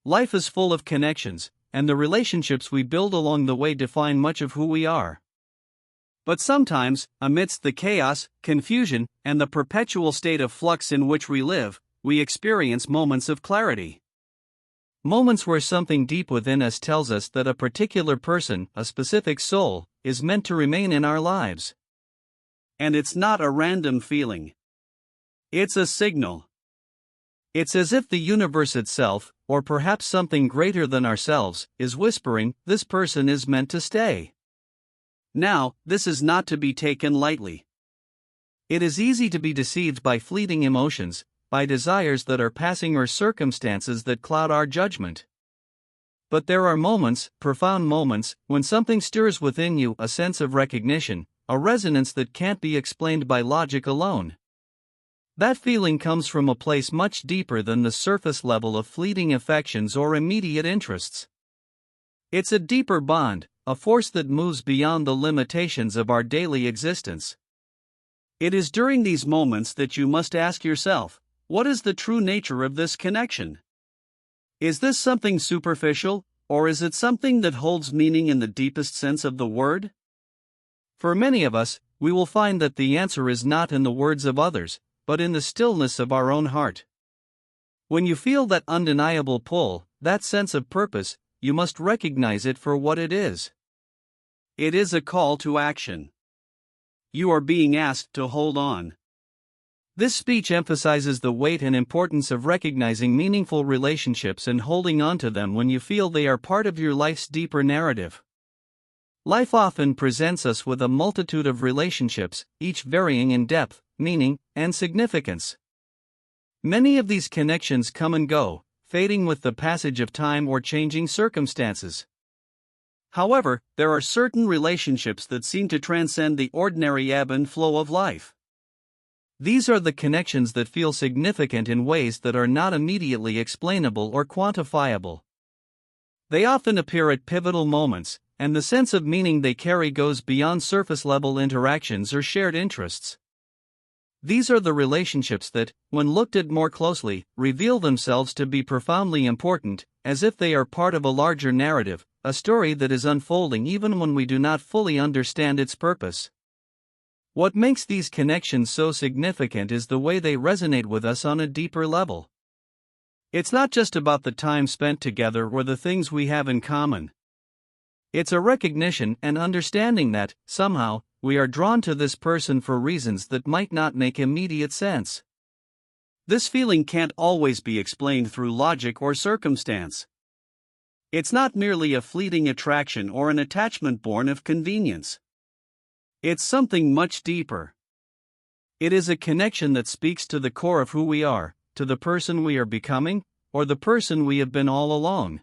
Life is full of connections, and the relationships we build along the way define much of who we are. But sometimes, amidst the chaos, confusion, and the perpetual state of flux in which we live, we experience moments of clarity. Moments where something deep within us tells us that a particular person, a specific soul, is meant to remain in our lives. And it's not a random feeling. It's a signal. It's as if the universe itself, or perhaps something greater than ourselves, is whispering, "This person is meant to stay." Now, this is not to be taken lightly. It is easy to be deceived by fleeting emotions, by desires that are passing or circumstances that cloud our judgment. But there are moments, profound moments, when something stirs within you, a sense of recognition, a resonance that can't be explained by logic alone. That feeling comes from a place much deeper than the surface level of fleeting affections or immediate interests. It's a deeper bond, a force that moves beyond the limitations of our daily existence. It is during these moments that you must ask yourself, what is the true nature of this connection? Is this something superficial, or is it something that holds meaning in the deepest sense of the word? For many of us, we will find that the answer is not in the words of others, but in the stillness of our own heart. When you feel that undeniable pull, that sense of purpose, you must recognize it for what it is. It is a call to action. You are being asked to hold on. This speech emphasizes the weight and importance of recognizing meaningful relationships and holding on to them when you feel they are part of your life's deeper narrative. Life often presents us with a multitude of relationships, each varying in depth, meaning, and significance. Many of these connections come and go, fading with the passage of time or changing circumstances. However, there are certain relationships that seem to transcend the ordinary ebb and flow of life. These are the connections that feel significant in ways that are not immediately explainable or quantifiable. They often appear at pivotal moments, and the sense of meaning they carry goes beyond surface-level interactions or shared interests. These are the relationships that, when looked at more closely, reveal themselves to be profoundly important, as if they are part of a larger narrative, a story that is unfolding even when we do not fully understand its purpose. What makes these connections so significant is the way they resonate with us on a deeper level. It's not just about the time spent together or the things we have in common. It's a recognition and understanding that, somehow, we are drawn to this person for reasons that might not make immediate sense. This feeling can't always be explained through logic or circumstance. It's not merely a fleeting attraction or an attachment born of convenience. It's something much deeper. It is a connection that speaks to the core of who we are, to the person we are becoming, or the person we have been all along.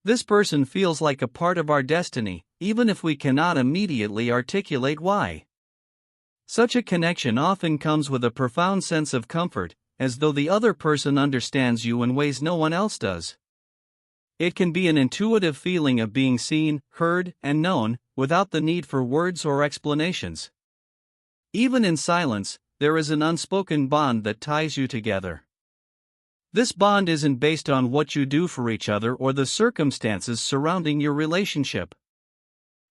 This person feels like a part of our destiny, even if we cannot immediately articulate why. Such a connection often comes with a profound sense of comfort, as though the other person understands you in ways no one else does. It can be an intuitive feeling of being seen, heard, and known, without the need for words or explanations. Even in silence, there is an unspoken bond that ties you together. This bond isn't based on what you do for each other or the circumstances surrounding your relationship.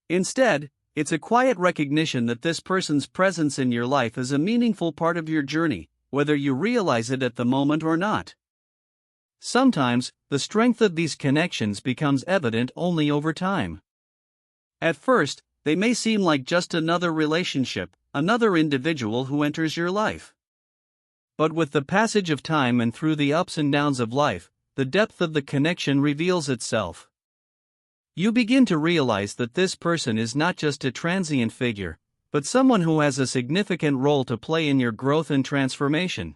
Instead, it's a quiet recognition that this person's presence in your life is a meaningful part of your journey, whether you realize it at the moment or not. Sometimes, the strength of these connections becomes evident only over time. At first, they may seem like just another relationship, another individual who enters your life. But with the passage of time and through the ups and downs of life, the depth of the connection reveals itself. You begin to realize that this person is not just a transient figure, but someone who has a significant role to play in your growth and transformation.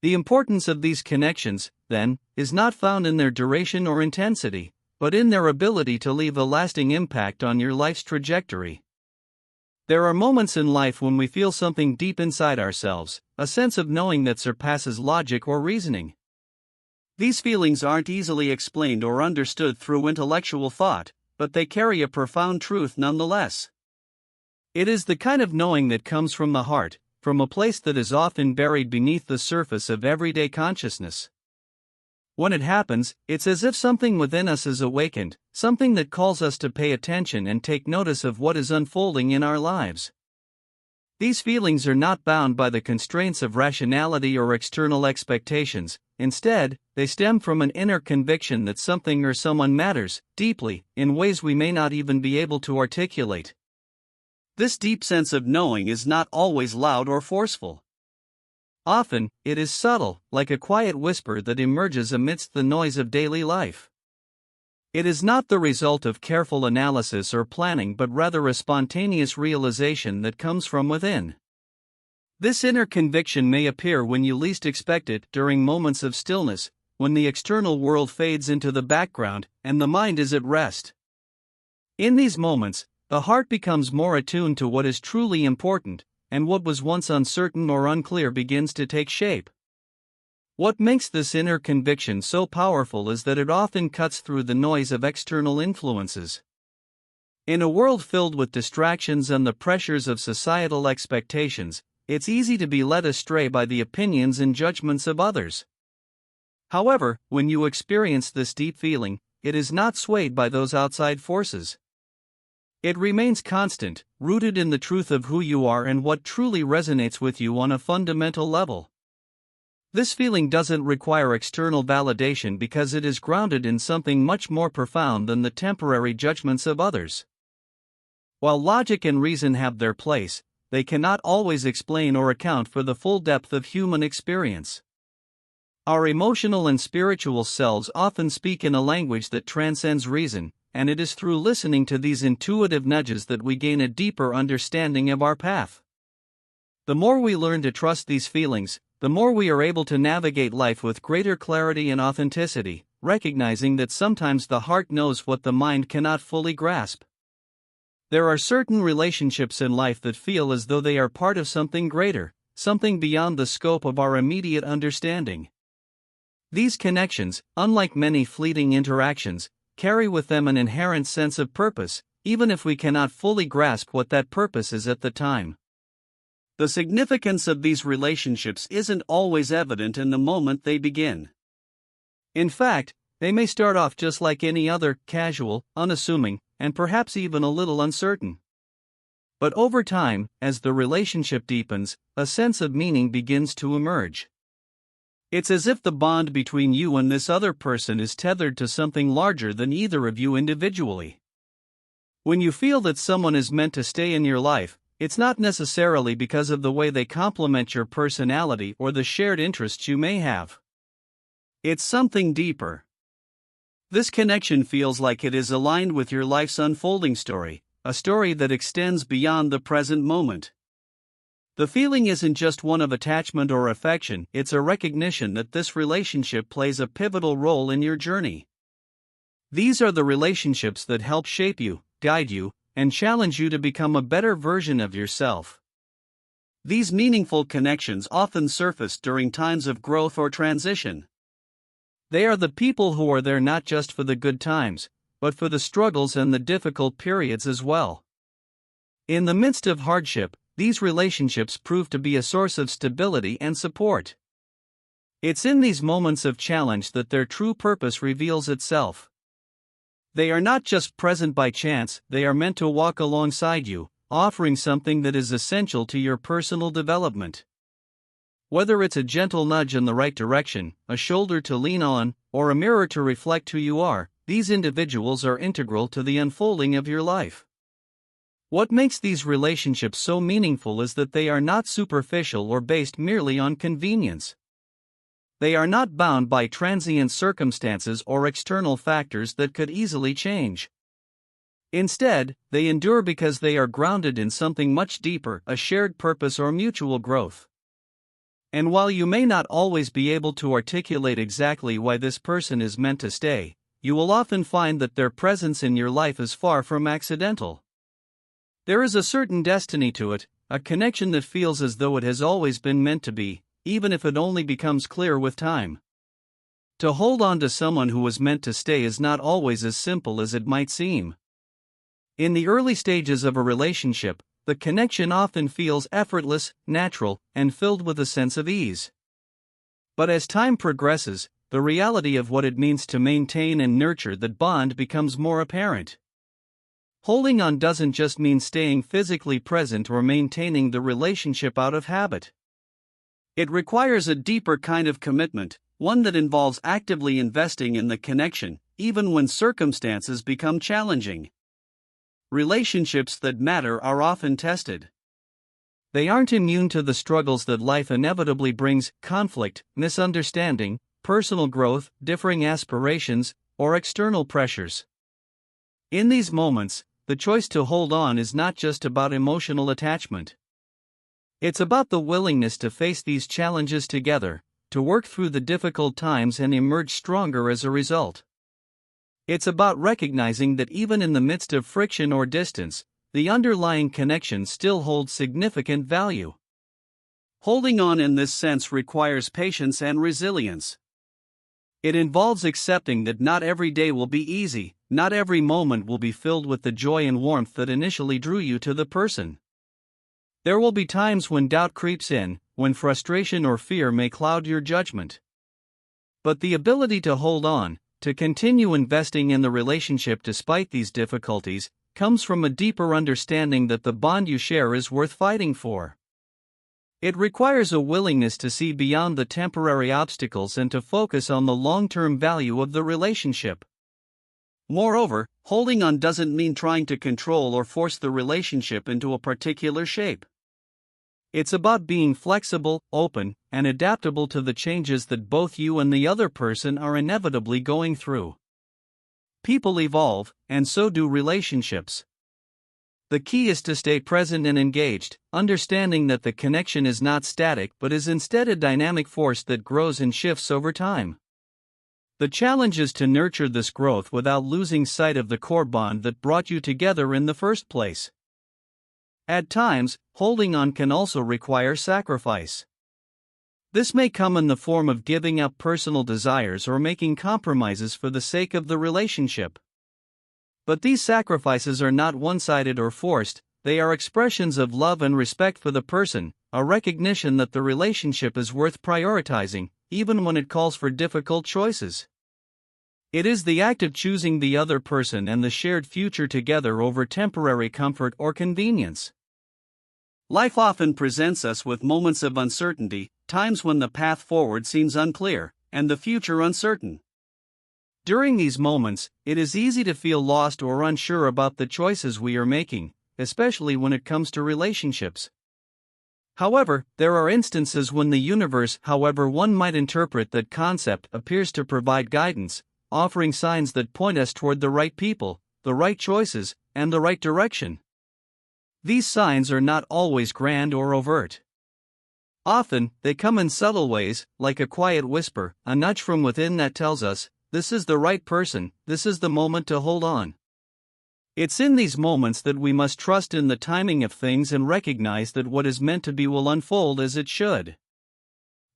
The importance of these connections, then, is not found in their duration or intensity, but in their ability to leave a lasting impact on your life's trajectory. There are moments in life when we feel something deep inside ourselves, a sense of knowing that surpasses logic or reasoning. These feelings aren't easily explained or understood through intellectual thought, but they carry a profound truth nonetheless. It is the kind of knowing that comes from the heart, from a place that is often buried beneath the surface of everyday consciousness. When it happens, it's as if something within us is awakened, something that calls us to pay attention and take notice of what is unfolding in our lives. These feelings are not bound by the constraints of rationality or external expectations. Instead, they stem from an inner conviction that something or someone matters deeply, in ways we may not even be able to articulate. This deep sense of knowing is not always loud or forceful. Often, it is subtle, like a quiet whisper that emerges amidst the noise of daily life. It is not the result of careful analysis or planning but rather a spontaneous realization that comes from within. This inner conviction may appear when you least expect it, during moments of stillness, when the external world fades into the background and the mind is at rest. In these moments, the heart becomes more attuned to what is truly important, and what was once uncertain or unclear begins to take shape. What makes this inner conviction so powerful is that it often cuts through the noise of external influences. In a world filled with distractions and the pressures of societal expectations, it's easy to be led astray by the opinions and judgments of others. However, when you experience this deep feeling, it is not swayed by those outside forces. It remains constant, rooted in the truth of who you are and what truly resonates with you on a fundamental level. This feeling doesn't require external validation because it is grounded in something much more profound than the temporary judgments of others. While logic and reason have their place, they cannot always explain or account for the full depth of human experience. Our emotional and spiritual selves often speak in a language that transcends reason, and it is through listening to these intuitive nudges that we gain a deeper understanding of our path. The more we learn to trust these feelings, the more we are able to navigate life with greater clarity and authenticity, recognizing that sometimes the heart knows what the mind cannot fully grasp. There are certain relationships in life that feel as though they are part of something greater, something beyond the scope of our immediate understanding. These connections, unlike many fleeting interactions, carry with them an inherent sense of purpose, even if we cannot fully grasp what that purpose is at the time. The significance of these relationships isn't always evident in the moment they begin. In fact, they may start off just like any other, casual, unassuming, and perhaps even a little uncertain. But over time, as the relationship deepens, a sense of meaning begins to emerge. It's as if the bond between you and this other person is tethered to something larger than either of you individually. When you feel that someone is meant to stay in your life, it's not necessarily because of the way they complement your personality or the shared interests you may have. It's something deeper. This connection feels like it is aligned with your life's unfolding story, a story that extends beyond the present moment. The feeling isn't just one of attachment or affection, it's a recognition that this relationship plays a pivotal role in your journey. These are the relationships that help shape you, guide you, and challenge you to become a better version of yourself. These meaningful connections often surface during times of growth or transition. They are the people who are there not just for the good times, but for the struggles and the difficult periods as well. In the midst of hardship, these relationships prove to be a source of stability and support. It's in these moments of challenge that their true purpose reveals itself. They are not just present by chance, they are meant to walk alongside you, offering something that is essential to your personal development. Whether it's a gentle nudge in the right direction, a shoulder to lean on, or a mirror to reflect who you are, these individuals are integral to the unfolding of your life. What makes these relationships so meaningful is that they are not superficial or based merely on convenience. They are not bound by transient circumstances or external factors that could easily change. Instead, they endure because they are grounded in something much deeper, a shared purpose or mutual growth. And while you may not always be able to articulate exactly why this person is meant to stay, you will often find that their presence in your life is far from accidental. There is a certain destiny to it, a connection that feels as though it has always been meant to be, even if it only becomes clear with time. To hold on to someone who was meant to stay is not always as simple as it might seem. In the early stages of a relationship, the connection often feels effortless, natural, and filled with a sense of ease. But as time progresses, the reality of what it means to maintain and nurture that bond becomes more apparent. Holding on doesn't just mean staying physically present or maintaining the relationship out of habit. It requires a deeper kind of commitment, one that involves actively investing in the connection, even when circumstances become challenging. Relationships that matter are often tested. They aren't immune to the struggles that life inevitably brings: conflict, misunderstanding, personal growth, differing aspirations, or external pressures. In these moments, the choice to hold on is not just about emotional attachment. It's about the willingness to face these challenges together, to work through the difficult times and emerge stronger as a result. It's about recognizing that even in the midst of friction or distance, the underlying connection still holds significant value. Holding on in this sense requires patience and resilience. It involves accepting that not every day will be easy, not every moment will be filled with the joy and warmth that initially drew you to the person. There will be times when doubt creeps in, when frustration or fear may cloud your judgment. But the ability to hold on, to continue investing in the relationship despite these difficulties, comes from a deeper understanding that the bond you share is worth fighting for. It requires a willingness to see beyond the temporary obstacles and to focus on the long-term value of the relationship. Moreover, holding on doesn't mean trying to control or force the relationship into a particular shape. It's about being flexible, open, and adaptable to the changes that both you and the other person are inevitably going through. People evolve, and so do relationships. The key is to stay present and engaged, understanding that the connection is not static but is instead a dynamic force that grows and shifts over time. The challenge is to nurture this growth without losing sight of the core bond that brought you together in the first place. At times, holding on can also require sacrifice. This may come in the form of giving up personal desires or making compromises for the sake of the relationship. But these sacrifices are not one-sided or forced, they are expressions of love and respect for the person, a recognition that the relationship is worth prioritizing, even when it calls for difficult choices. It is the act of choosing the other person and the shared future together over temporary comfort or convenience. Life often presents us with moments of uncertainty, times when the path forward seems unclear, and the future uncertain. During these moments, it is easy to feel lost or unsure about the choices we are making, especially when it comes to relationships. However, there are instances when the universe, however one might interpret that concept, appears to provide guidance, offering signs that point us toward the right people, the right choices, and the right direction. These signs are not always grand or overt. Often, they come in subtle ways, like a quiet whisper, a nudge from within that tells us, this is the right person, this is the moment to hold on. It's in these moments that we must trust in the timing of things and recognize that what is meant to be will unfold as it should.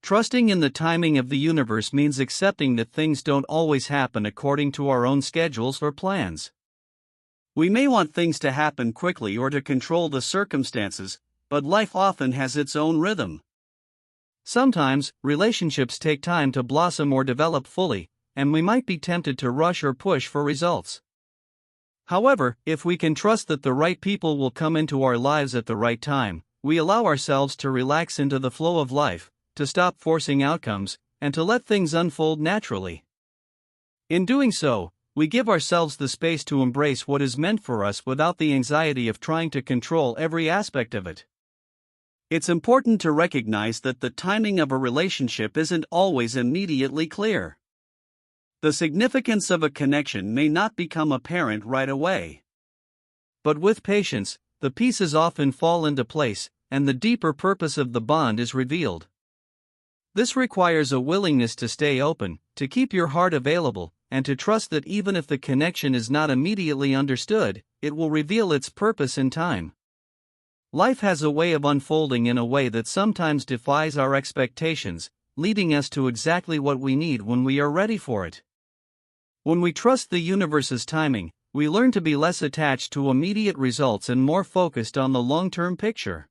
Trusting in the timing of the universe means accepting that things don't always happen according to our own schedules or plans. We may want things to happen quickly or to control the circumstances, but life often has its own rhythm. Sometimes, relationships take time to blossom or develop fully, and we might be tempted to rush or push for results. However, if we can trust that the right people will come into our lives at the right time, we allow ourselves to relax into the flow of life, to stop forcing outcomes, and to let things unfold naturally. In doing so, we give ourselves the space to embrace what is meant for us without the anxiety of trying to control every aspect of it. It's important to recognize that the timing of a relationship isn't always immediately clear. The significance of a connection may not become apparent right away. But with patience, the pieces often fall into place, and the deeper purpose of the bond is revealed. This requires a willingness to stay open, to keep your heart available, and to trust that even if the connection is not immediately understood, it will reveal its purpose in time. Life has a way of unfolding in a way that sometimes defies our expectations, leading us to exactly what we need when we are ready for it. When we trust the universe's timing, we learn to be less attached to immediate results and more focused on the long-term picture.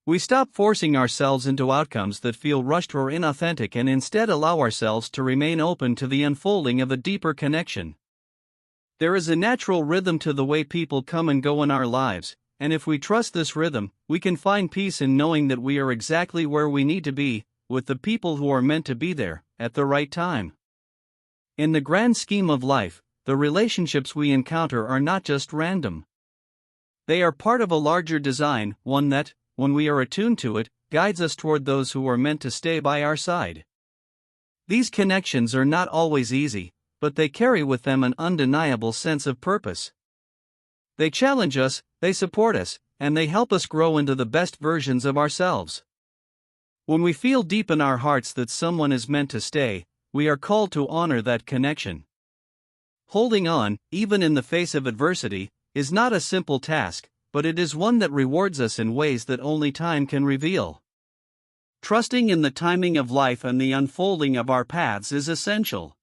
We stop forcing ourselves into outcomes that feel rushed or inauthentic and instead allow ourselves to remain open to the unfolding of a deeper connection. There is a natural rhythm to the way people come and go in our lives, and if we trust this rhythm, we can find peace in knowing that we are exactly where we need to be, with the people who are meant to be there, at the right time. In the grand scheme of life, the relationships we encounter are not just random. They are part of a larger design, one that, when we are attuned to it, guides us toward those who are meant to stay by our side. These connections are not always easy, but they carry with them an undeniable sense of purpose. They challenge us, they support us, and they help us grow into the best versions of ourselves. When we feel deep in our hearts that someone is meant to stay, we are called to honor that connection. Holding on, even in the face of adversity, is not a simple task, but it is one that rewards us in ways that only time can reveal. Trusting in the timing of life and the unfolding of our paths is essential.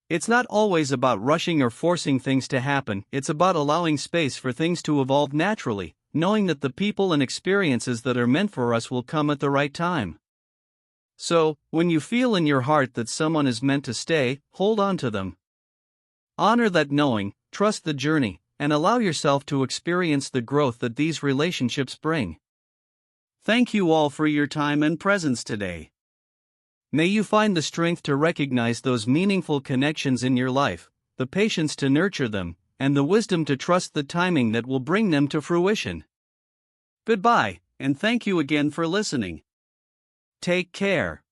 It's not always about rushing or forcing things to happen, it's about allowing space for things to evolve naturally, knowing that the people and experiences that are meant for us will come at the right time. So, when you feel in your heart that someone is meant to stay, hold on to them. Honor that knowing, trust the journey, and allow yourself to experience the growth that these relationships bring. Thank you all for your time and presence today. May you find the strength to recognize those meaningful connections in your life, the patience to nurture them, and the wisdom to trust the timing that will bring them to fruition. Goodbye, and thank you again for listening. Take care.